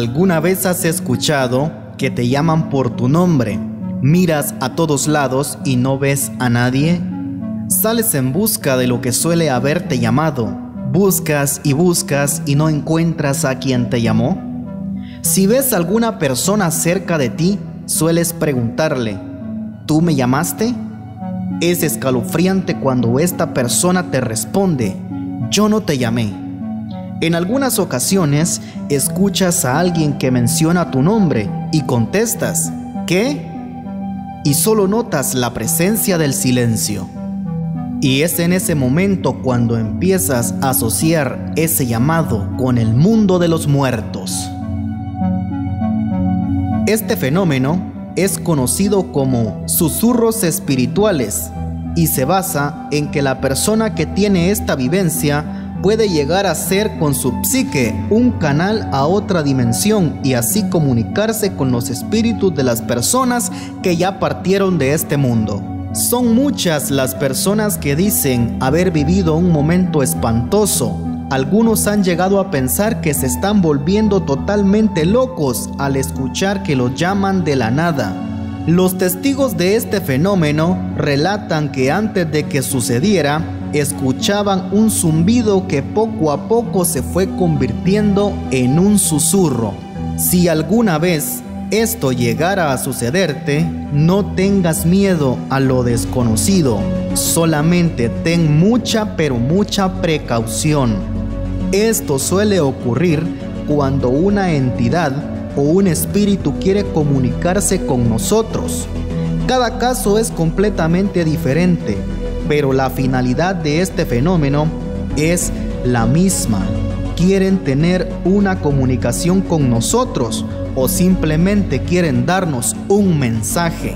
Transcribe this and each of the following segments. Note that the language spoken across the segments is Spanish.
¿Alguna vez has escuchado que te llaman por tu nombre? ¿Miras a todos lados y no ves a nadie? ¿Sales en busca de lo que suele haberte llamado? ¿Buscas y no encuentras a quien te llamó? Si ves a alguna persona cerca de ti, sueles preguntarle, ¿tú me llamaste? Es escalofriante cuando esta persona te responde, yo no te llamé. En algunas ocasiones, escuchas a alguien que menciona tu nombre y contestas, ¿qué? Y solo notas la presencia del silencio. Y es en ese momento cuando empiezas a asociar ese llamado con el mundo de los muertos. Este fenómeno es conocido como susurros espirituales y se basa en que la persona que tiene esta vivencia puede llegar a ser con su psique un canal a otra dimensión y así comunicarse con los espíritus de las personas que ya partieron de este mundo. Son muchas las personas que dicen haber vivido un momento espantoso. Algunos han llegado a pensar que se están volviendo totalmente locos al escuchar que los llaman de la nada. Los testigos de este fenómeno relatan que antes de que sucediera, escuchaban un zumbido que poco a poco se fue convirtiendo en un susurro. Si alguna vez esto llegara a sucederte, no tengas miedo a lo desconocido, solamente ten mucha pero mucha precaución. Esto suele ocurrir cuando una entidad o un espíritu quiere comunicarse con nosotros. Cada caso es completamente diferente, pero la finalidad de este fenómeno es la misma. Quieren tener una comunicación con nosotros o simplemente quieren darnos un mensaje.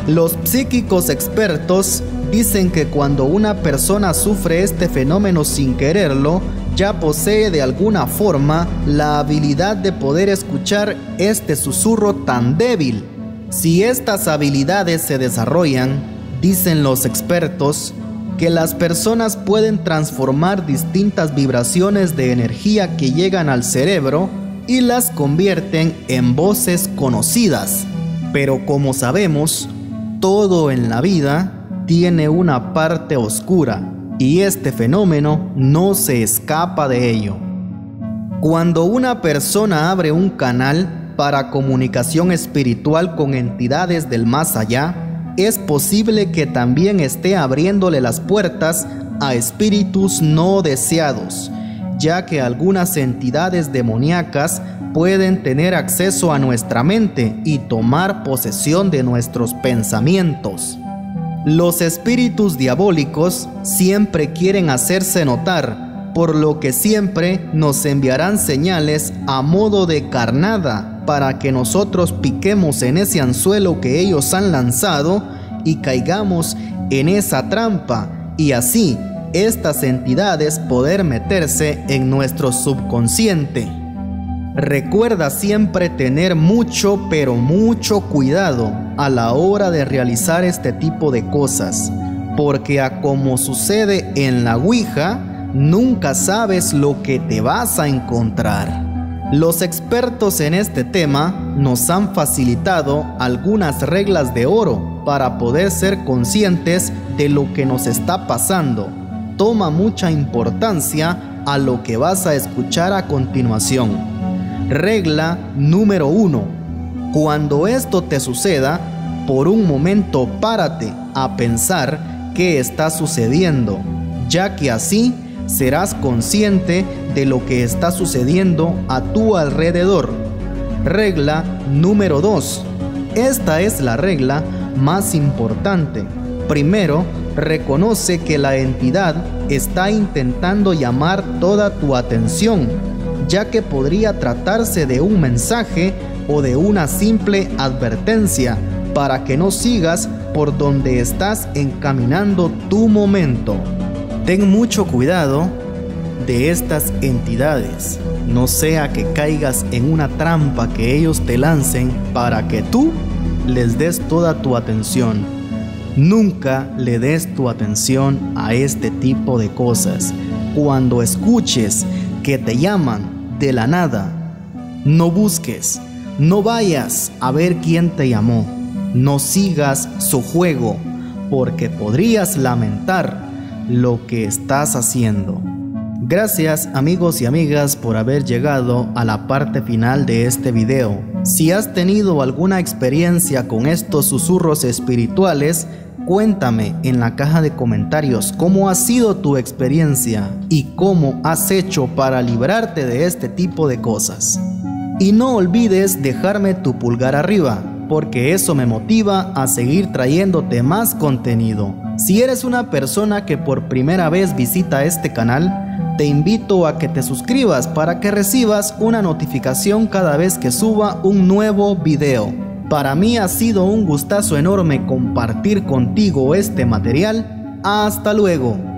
Los psíquicos expertos dicen que cuando una persona sufre este fenómeno sin quererlo, ya posee de alguna forma la habilidad de poder escuchar este susurro tan débil. Si estas habilidades se desarrollan, dicen los expertos, que las personas pueden transformar distintas vibraciones de energía que llegan al cerebro y las convierten en voces conocidas. Pero como sabemos, todo en la vida tiene una parte oscura y este fenómeno no se escapa de ello. Cuando una persona abre un canal para comunicación espiritual con entidades del más allá, es posible que también esté abriéndole las puertas a espíritus no deseados, ya que algunas entidades demoníacas pueden tener acceso a nuestra mente y tomar posesión de nuestros pensamientos. Los espíritus diabólicos siempre quieren hacerse notar, por lo que siempre nos enviarán señales a modo de carnada para que nosotros piquemos en ese anzuelo que ellos han lanzado y caigamos en esa trampa y así estas entidades poder meterse en nuestro subconsciente. Recuerda siempre tener mucho pero mucho cuidado a la hora de realizar este tipo de cosas, porque a como sucede en la Ouija, nunca sabes lo que te vas a encontrar. Los expertos en este tema nos han facilitado algunas reglas de oro para poder ser conscientes de lo que nos está pasando. Toma mucha importancia a lo que vas a escuchar a continuación. Regla número 1. Cuando esto te suceda, por un momento párate a pensar qué está sucediendo, ya que así serás consciente de lo que está sucediendo a tu alrededor. Regla número 2. Esta es la regla más importante. Primero, reconoce que la entidad está intentando llamar toda tu atención, ya que podría tratarse de un mensaje o de una simple advertencia para que no sigas por donde estás encaminando tu momento. Ten mucho cuidado de estas entidades, no sea que caigas en una trampa que ellos te lancen para que tú les des toda tu atención. Nunca le des tu atención a este tipo de cosas. Cuando escuches que te llaman de la nada, No busques, no vayas a ver quién te llamó, no sigas su juego, porque podrías lamentar lo que estás haciendo. Gracias amigos y amigas por haber llegado a la parte final de este video. Si has tenido alguna experiencia con estos susurros espirituales, cuéntame en la caja de comentarios cómo ha sido tu experiencia y cómo has hecho para librarte de este tipo de cosas. Y no olvides dejarme tu pulgar arriba, porque eso me motiva a seguir trayéndote más contenido. Si eres una persona que por primera vez visita este canal, te invito a que te suscribas para que recibas una notificación cada vez que suba un nuevo video. Para mí ha sido un gustazo enorme compartir contigo este material. Hasta luego.